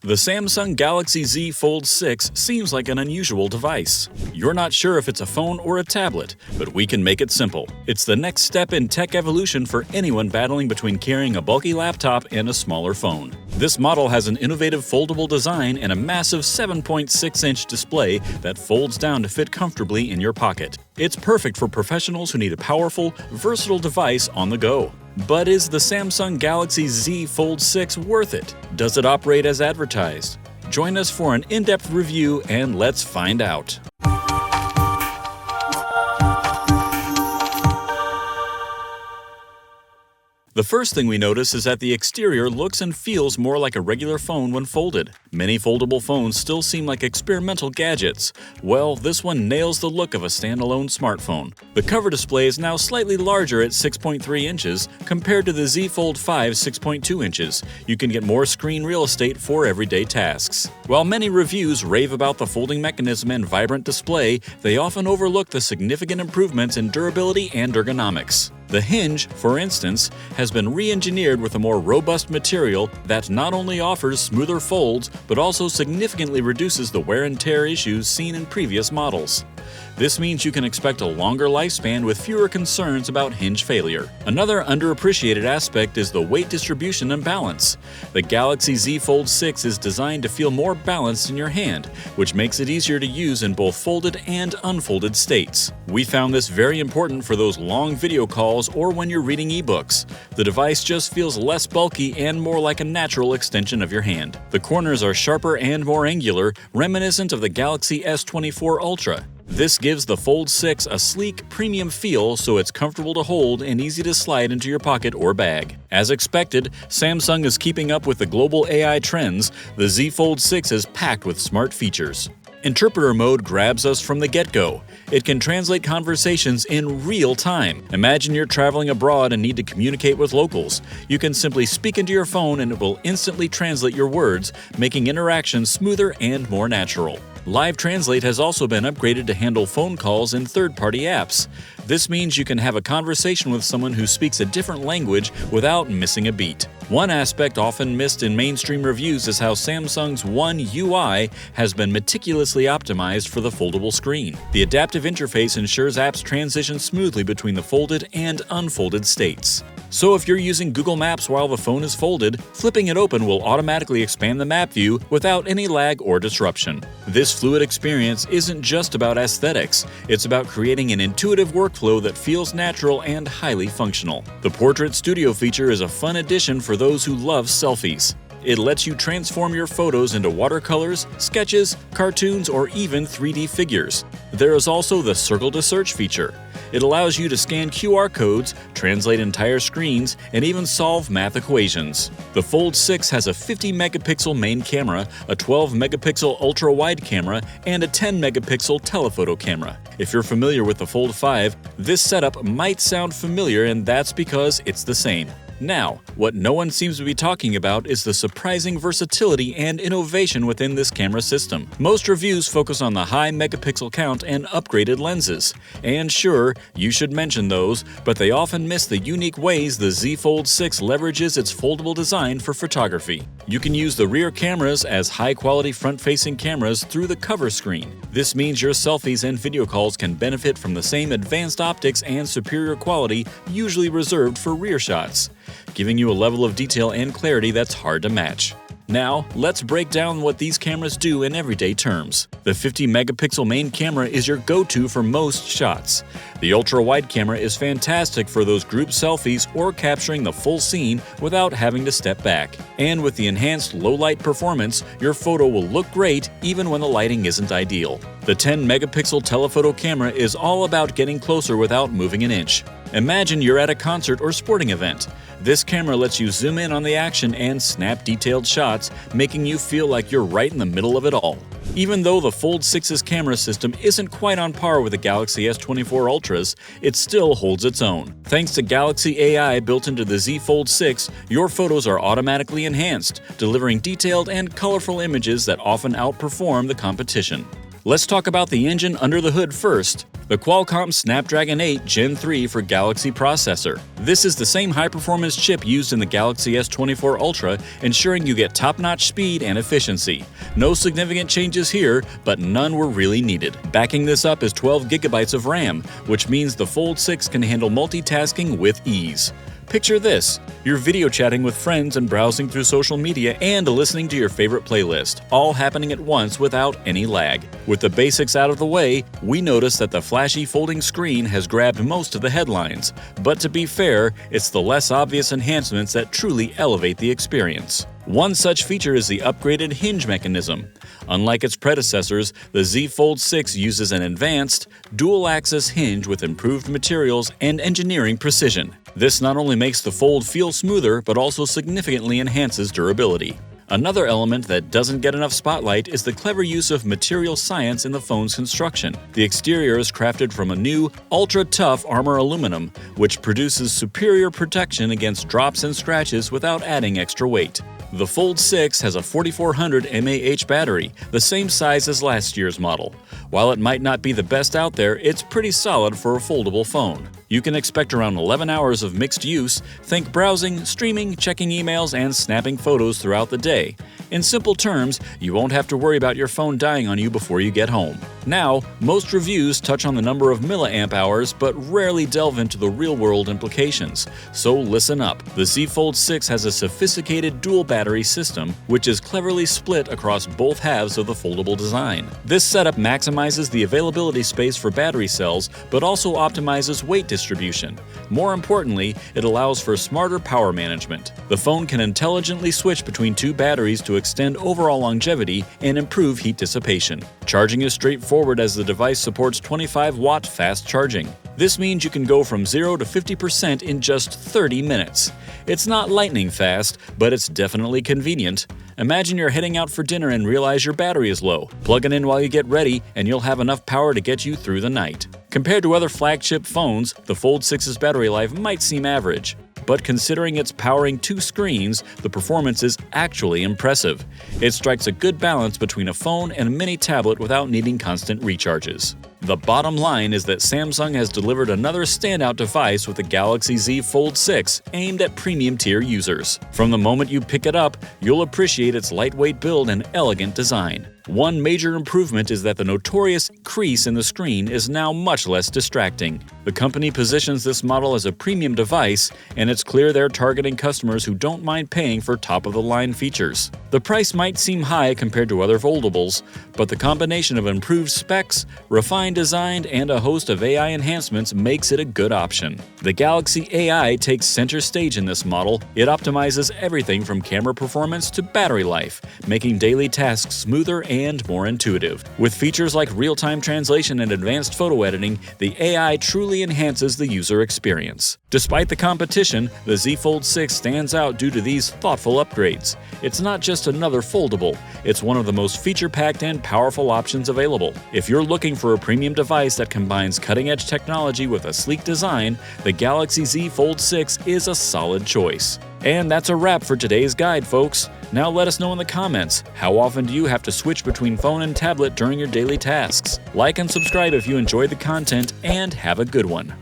The Samsung Galaxy Z Fold 6 seems like an unusual device. You're not sure if it's a phone or a tablet, but we can make it simple. It's the next step in tech evolution for anyone battling between carrying a bulky laptop and a smaller phone. This model has an innovative foldable design and a massive 7.6-inch display that folds down to fit comfortably in your pocket. It's perfect for professionals who need a powerful, versatile device on the go. But is the Samsung Galaxy Z Fold 6 worth it? Does it operate as advertised? Join us for an in-depth review and let's find out. The first thing we notice is that the exterior looks and feels more like a regular phone when folded. Many foldable phones still seem like experimental gadgets. Well, this one nails the look of a standalone smartphone. The cover display is now slightly larger at 6.3 inches compared to the Z Fold 5's 6.2 inches. You can get more screen real estate for everyday tasks. While many reviews rave about the folding mechanism and vibrant display, they often overlook the significant improvements in durability and ergonomics. The hinge, for instance, has been re-engineered with a more robust material that not only offers smoother folds, but also significantly reduces the wear and tear issues seen in previous models. This means you can expect a longer lifespan with fewer concerns about hinge failure. Another underappreciated aspect is the weight distribution and balance. The Galaxy Z Fold 6 is designed to feel more balanced in your hand, which makes it easier to use in both folded and unfolded states. We found this very important for those long video calls or when you're reading ebooks. The device just feels less bulky and more like a natural extension of your hand. The corners are sharper and more angular, reminiscent of the Galaxy S24 Ultra. This gives the Fold 6 a sleek, premium feel so it's comfortable to hold and easy to slide into your pocket or bag. As expected, Samsung is keeping up with the global AI trends. The Z Fold 6 is packed with smart features. Interpreter mode grabs us from the get-go. It can translate conversations in real time. Imagine you're traveling abroad and need to communicate with locals. You can simply speak into your phone and it will instantly translate your words, making interactions smoother and more natural. Live Translate has also been upgraded to handle phone calls in third-party apps. This means you can have a conversation with someone who speaks a different language without missing a beat. One aspect often missed in mainstream reviews is how Samsung's One UI has been meticulously optimized for the foldable screen. The adaptive interface ensures apps transition smoothly between the folded and unfolded states. So if you're using Google Maps while the phone is folded, flipping it open will automatically expand the map view without any lag or disruption. This fluid experience isn't just about aesthetics, it's about creating an intuitive workflow that feels natural and highly functional. The Portrait Studio feature is a fun addition for those who love selfies. It lets you transform your photos into watercolors, sketches, cartoons, or even 3D figures. There is also the Circle to Search feature. It allows you to scan QR codes, translate entire screens, and even solve math equations. The Fold 6 has a 50-megapixel main camera, a 12-megapixel ultra-wide camera, and a 10-megapixel telephoto camera. If you're familiar with the Fold 5, this setup might sound familiar, and that's because it's the same. Now, what no one seems to be talking about is the surprising versatility and innovation within this camera system. Most reviews focus on the high megapixel count and upgraded lenses. And sure, you should mention those, but they often miss the unique ways the Z Fold 6 leverages its foldable design for photography. You can use the rear cameras as high-quality front-facing cameras through the cover screen. This means your selfies and video calls can benefit from the same advanced optics and superior quality usually reserved for rear shots, giving you a level of detail and clarity that's hard to match. Now, let's break down what these cameras do in everyday terms. The 50-megapixel main camera is your go-to for most shots. The ultra-wide camera is fantastic for those group selfies or capturing the full scene without having to step back. And with the enhanced low-light performance, your photo will look great even when the lighting isn't ideal. The 10-megapixel telephoto camera is all about getting closer without moving an inch. Imagine you're at a concert or sporting event. This camera lets you zoom in on the action and snap detailed shots, making you feel like you're right in the middle of it all. Even though the Fold 6's camera system isn't quite on par with the Galaxy S24 Ultras, it still holds its own. Thanks to Galaxy AI built into the Z Fold 6, your photos are automatically enhanced, delivering detailed and colorful images that often outperform the competition. Let's talk about the engine under the hood first. The Qualcomm Snapdragon 8 Gen 3 for Galaxy processor. This is the same high-performance chip used in the Galaxy S24 Ultra, ensuring you get top-notch speed and efficiency. No significant changes here, but none were really needed. Backing this up is 12 GB of RAM, which means the Fold 6 can handle multitasking with ease. Picture this: you're video chatting with friends and browsing through social media and listening to your favorite playlist, all happening at once without any lag. With the basics out of the way, we notice that the flashy folding screen has grabbed most of the headlines. But to be fair, it's the less obvious enhancements that truly elevate the experience. One such feature is the upgraded hinge mechanism. Unlike its predecessors, the Z Fold 6 uses an advanced, dual-axis hinge with improved materials and engineering precision. This not only makes the fold feel smoother, but also significantly enhances durability. Another element that doesn't get enough spotlight is the clever use of material science in the phone's construction. The exterior is crafted from a new, ultra-tough armor aluminum, which produces superior protection against drops and scratches without adding extra weight. The Fold 6 has a 4400 mAh battery, the same size as last year's model. While it might not be the best out there, it's pretty solid for a foldable phone. You can expect around 11 hours of mixed use. Think browsing, streaming, checking emails, and snapping photos throughout the day. In simple terms, you won't have to worry about your phone dying on you before you get home. Now, most reviews touch on the number of milliamp hours, but rarely delve into the real-world implications. So listen up. The Z Fold 6 has a sophisticated dual battery system, which is cleverly split across both halves of the foldable design. This setup maximizes the availability space for battery cells, but also optimizes weight distribution. More importantly, it allows for smarter power management. The phone can intelligently switch between two batteries to extend overall longevity and improve heat dissipation. Charging is straightforward as the device supports 25-watt fast charging. This means you can go from 0 to 50% in just 30 minutes. It's not lightning fast, but it's definitely convenient. Imagine you're heading out for dinner and realize your battery is low. Plug it in while you get ready, and you'll have enough power to get you through the night. Compared to other flagship phones, the Fold 6's battery life might seem average. But considering it's powering two screens, the performance is actually impressive. It strikes a good balance between a phone and a mini tablet without needing constant recharges. The bottom line is that Samsung has delivered another standout device with the Galaxy Z Fold 6 aimed at premium-tier users. From the moment you pick it up, you'll appreciate its lightweight build and elegant design. One major improvement is that the notorious crease in the screen is now much less distracting. The company positions this model as a premium device, and it's clear they're targeting customers who don't mind paying for top-of-the-line features. The price might seem high compared to other foldables, but the combination of improved specs, refined design, and a host of AI enhancements makes it a good option. The Galaxy AI takes center stage in this model. It optimizes everything from camera performance to battery life, making daily tasks smoother and more intuitive. With features like real-time translation and advanced photo editing, the AI truly enhances the user experience. Despite the competition, the Z Fold 6 stands out due to these thoughtful upgrades. It's not just another foldable, it's one of the most feature-packed and powerful options available. If you're looking for a premium device that combines cutting-edge technology with a sleek design, the Galaxy Z Fold 6 is a solid choice. And that's a wrap for today's guide, folks. Now let us know in the comments, how often do you have to switch between phone and tablet during your daily tasks? Like and subscribe if you enjoyed the content, and have a good one.